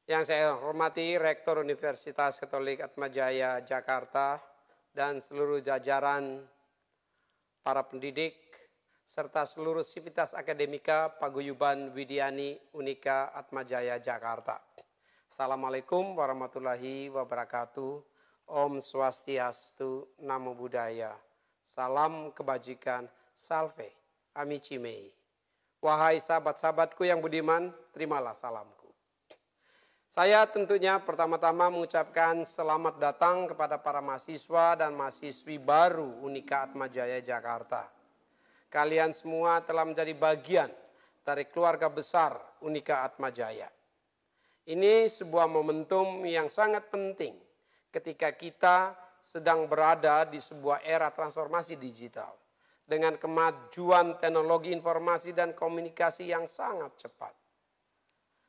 Yang saya hormati Rektor Universitas Katolik Atmajaya Jakarta dan seluruh jajaran para pendidik serta seluruh sivitas akademika Paguyuban Widiani Unika Atmajaya Jakarta. Assalamualaikum warahmatullahi wabarakatuh. Om Swastiastu, Namo Buddhaya. Salam kebajikan, Salve, Amici Mei. Wahai sahabat-sahabatku yang budiman, terimalah salamku. Saya tentunya pertama-tama mengucapkan selamat datang kepada para mahasiswa dan mahasiswi baru Unika Atmajaya Jakarta. Kalian semua telah menjadi bagian dari keluarga besar Unika Atmajaya. Ini sebuah momentum yang sangat penting ketika kita sedang berada di sebuah era transformasi digital dengan kemajuan teknologi informasi dan komunikasi yang sangat cepat.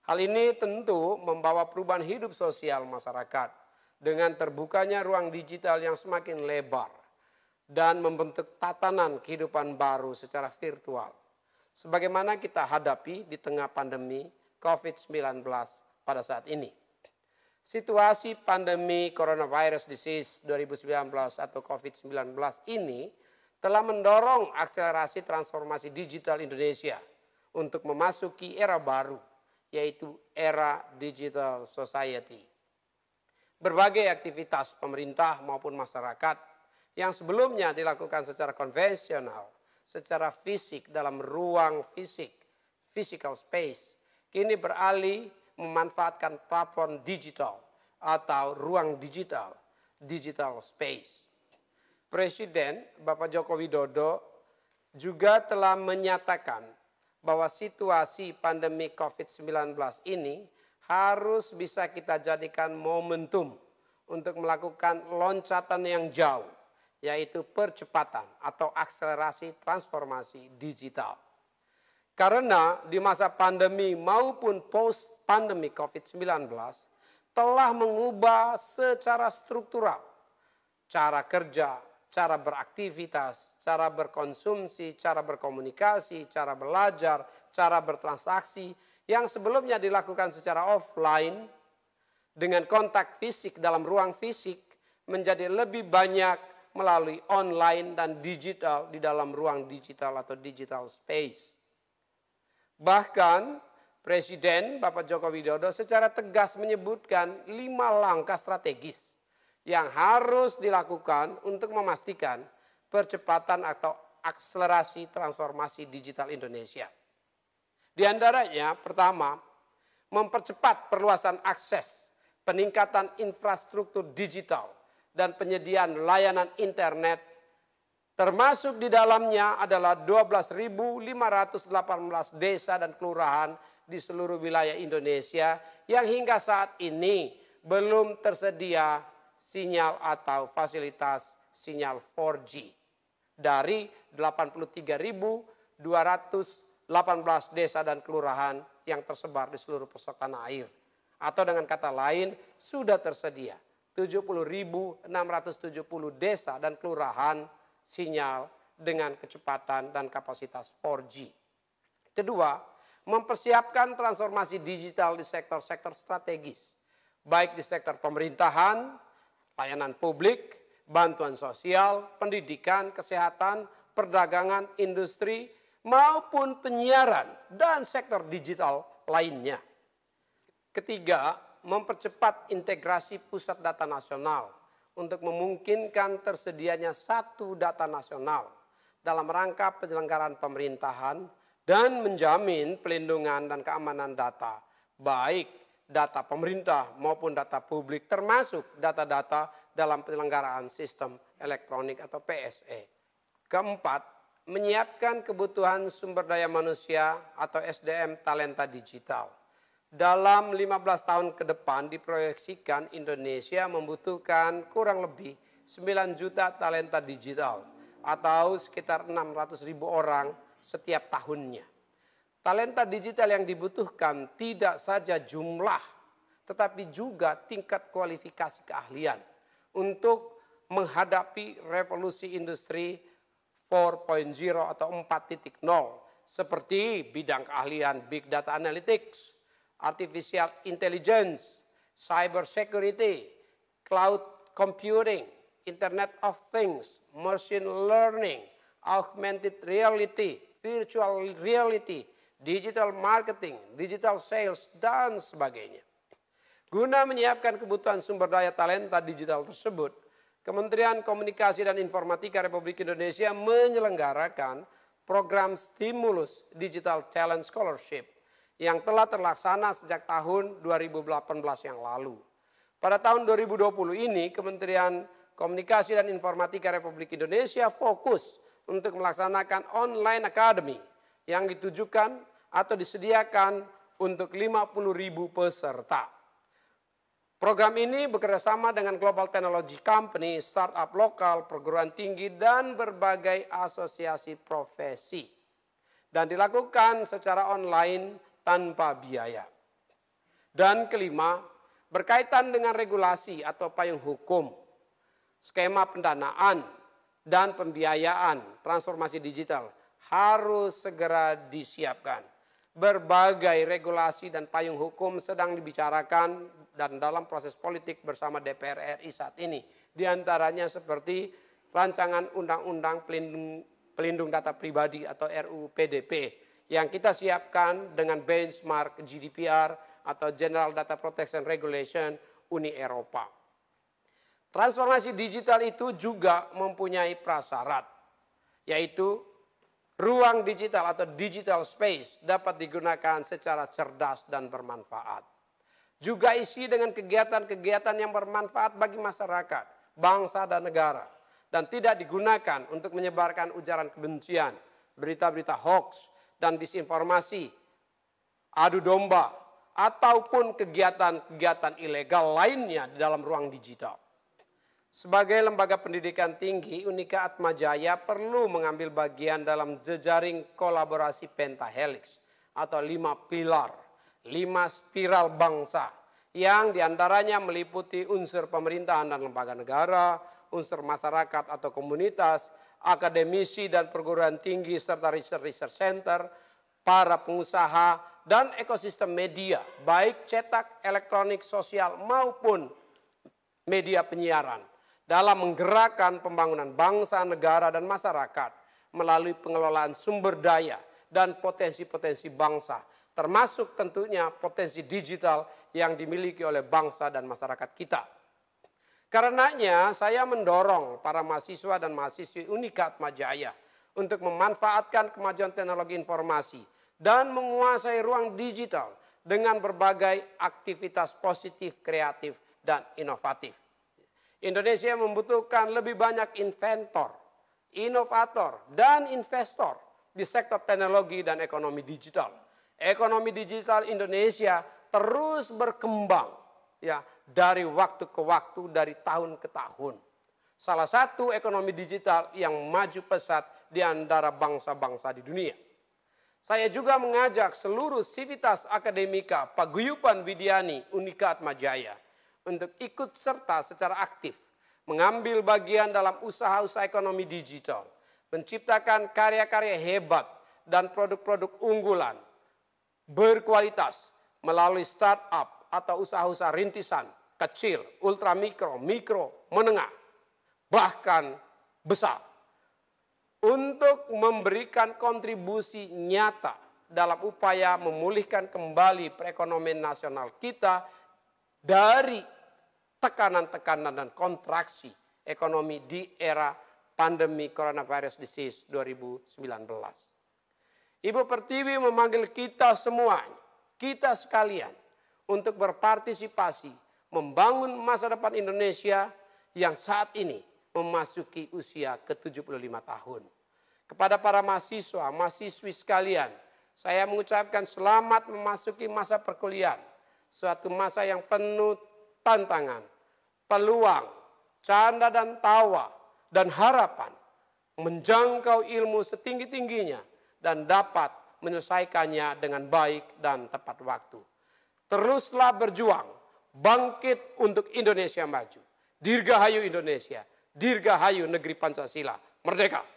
Hal ini tentu membawa perubahan hidup sosial masyarakat dengan terbukanya ruang digital yang semakin lebar dan membentuk tatanan kehidupan baru secara virtual. Sebagaimana kita hadapi di tengah pandemi COVID-19 pada saat ini. Situasi pandemi coronavirus disease 2019 atau COVID-19 ini telah mendorong akselerasi transformasi digital Indonesia untuk memasuki era baru, yaitu era digital society. Berbagai aktivitas pemerintah maupun masyarakat yang sebelumnya dilakukan secara konvensional, secara fisik dalam ruang fisik, physical space, kini beralih memanfaatkan platform digital atau ruang digital, digital space. Presiden Bapak Joko Widodo juga telah menyatakan bahwa situasi pandemi COVID-19 ini harus bisa kita jadikan momentum untuk melakukan loncatan yang jauh, yaitu percepatan atau akselerasi transformasi digital. Karena di masa pandemi maupun post-pandemi COVID-19 telah mengubah secara struktural cara kerja, cara beraktivitas, cara berkonsumsi, cara berkomunikasi, cara belajar, cara bertransaksi yang sebelumnya dilakukan secara offline dengan kontak fisik dalam ruang fisik menjadi lebih banyak melalui online dan digital di dalam ruang digital atau digital space. Bahkan Presiden Bapak Joko Widodo secara tegas menyebutkan 5 langkah strategis yang harus dilakukan untuk memastikan percepatan atau akselerasi transformasi digital Indonesia. Di antaranya pertama, mempercepat perluasan akses, peningkatan infrastruktur digital, dan penyediaan layanan internet, termasuk di dalamnya adalah 12.518 desa dan kelurahan di seluruh wilayah Indonesia yang hingga saat ini belum tersedia sinyal atau fasilitas sinyal 4G dari 83.218 desa dan kelurahan yang tersebar di seluruh pelosok tanah air. Atau dengan kata lain, sudah tersedia 70.670 desa dan kelurahan sinyal dengan kecepatan dan kapasitas 4G. Kedua, mempersiapkan transformasi digital di sektor-sektor strategis, baik di sektor pemerintahan, layanan publik, bantuan sosial, pendidikan, kesehatan, perdagangan, industri, maupun penyiaran dan sektor digital lainnya. Ketiga, mempercepat integrasi pusat data nasional untuk memungkinkan tersedianya satu data nasional dalam rangka penyelenggaraan pemerintahan dan menjamin pelindungan dan keamanan data, baik data pemerintah maupun data publik termasuk data-data dalam penyelenggaraan sistem elektronik atau PSE. Keempat, menyiapkan kebutuhan sumber daya manusia atau SDM talenta digital. Dalam 15 tahun ke depan diproyeksikan Indonesia membutuhkan kurang lebih 9 juta talenta digital atau sekitar 600.000 orang setiap tahunnya. Talenta digital yang dibutuhkan tidak saja jumlah, tetapi juga tingkat kualifikasi keahlian untuk menghadapi revolusi industri 4.0 atau 4.0 seperti bidang keahlian Big Data Analytics artificial intelligence, cyber security, cloud computing, Internet of Things, machine learning, augmented reality, virtual reality, digital marketing, digital sales, dan sebagainya. Guna menyiapkan kebutuhan sumber daya talenta digital tersebut, Kementerian Komunikasi dan Informatika Republik Indonesia menyelenggarakan program stimulus Digital Talent Scholarship yang telah terlaksana sejak tahun 2018 yang lalu. Pada tahun 2020 ini, Kementerian Komunikasi dan Informatika Republik Indonesia fokus untuk melaksanakan online academy yang ditujukan atau disediakan untuk 50.000 peserta. Program ini bekerjasama dengan Global Technology Company, startup lokal, perguruan tinggi, dan berbagai asosiasi profesi. Dan dilakukan secara online tanpa biaya. Dan kelima, berkaitan dengan regulasi atau payung hukum, skema pendanaan, dan pembiayaan transformasi digital harus segera disiapkan. Berbagai regulasi dan payung hukum sedang dibicarakan dan dalam proses politik bersama DPR RI saat ini. Di antaranya seperti rancangan undang-undang pelindung data pribadi atau RUU PDP yang kita siapkan dengan benchmark GDPR atau General Data Protection Regulation Uni Eropa. Transformasi digital itu juga mempunyai prasyarat, yaitu ruang digital atau digital space dapat digunakan secara cerdas dan bermanfaat. Juga isi dengan kegiatan-kegiatan yang bermanfaat bagi masyarakat, bangsa dan negara. Dan tidak digunakan untuk menyebarkan ujaran kebencian, berita-berita hoax dan disinformasi, adu domba, ataupun kegiatan-kegiatan ilegal lainnya di dalam ruang digital. Sebagai lembaga pendidikan tinggi, Unika Atmajaya perlu mengambil bagian dalam jejaring kolaborasi pentahelix atau 5 pilar, 5 spiral bangsa yang diantaranya meliputi unsur pemerintahan dan lembaga negara, unsur masyarakat atau komunitas, akademisi dan perguruan tinggi serta research center, para pengusaha dan ekosistem media baik cetak, elektronik, sosial maupun media penyiaran dalam menggerakkan pembangunan bangsa, negara, dan masyarakat melalui pengelolaan sumber daya dan potensi-potensi bangsa, termasuk tentunya potensi digital yang dimiliki oleh bangsa dan masyarakat kita. Karenanya saya mendorong para mahasiswa dan mahasiswi Unika Atmajaya untuk memanfaatkan kemajuan teknologi informasi dan menguasai ruang digital dengan berbagai aktivitas positif, kreatif, dan inovatif. Indonesia membutuhkan lebih banyak inventor, inovator, dan investor di sektor teknologi dan ekonomi digital. Ekonomi digital Indonesia terus berkembang ya dari waktu ke waktu, dari tahun ke tahun. Salah satu ekonomi digital yang maju pesat di antara bangsa-bangsa di dunia. Saya juga mengajak seluruh sivitas akademika Paguyuban Widyani Unika Atmajaya untuk ikut serta secara aktif mengambil bagian dalam usaha-usaha ekonomi digital, menciptakan karya-karya hebat dan produk-produk unggulan berkualitas melalui startup atau usaha-usaha rintisan kecil, ultramikro, mikro, menengah, bahkan besar untuk memberikan kontribusi nyata dalam upaya memulihkan kembali perekonomian nasional kita dari tekanan-tekanan dan kontraksi ekonomi di era pandemi coronavirus disease 2019. Ibu Pertiwi memanggil kita semua, kita sekalian untuk berpartisipasi membangun masa depan Indonesia yang saat ini memasuki usia ke-75 tahun. Kepada para mahasiswa, mahasiswi sekalian, saya mengucapkan selamat memasuki masa perkuliahan. Suatu masa yang penuh tantangan, peluang, canda dan tawa, dan harapan menjangkau ilmu setinggi-tingginya dan dapat menyelesaikannya dengan baik dan tepat waktu. Teruslah berjuang, bangkit untuk Indonesia maju. Dirgahayu Indonesia, dirgahayu negeri Pancasila, merdeka!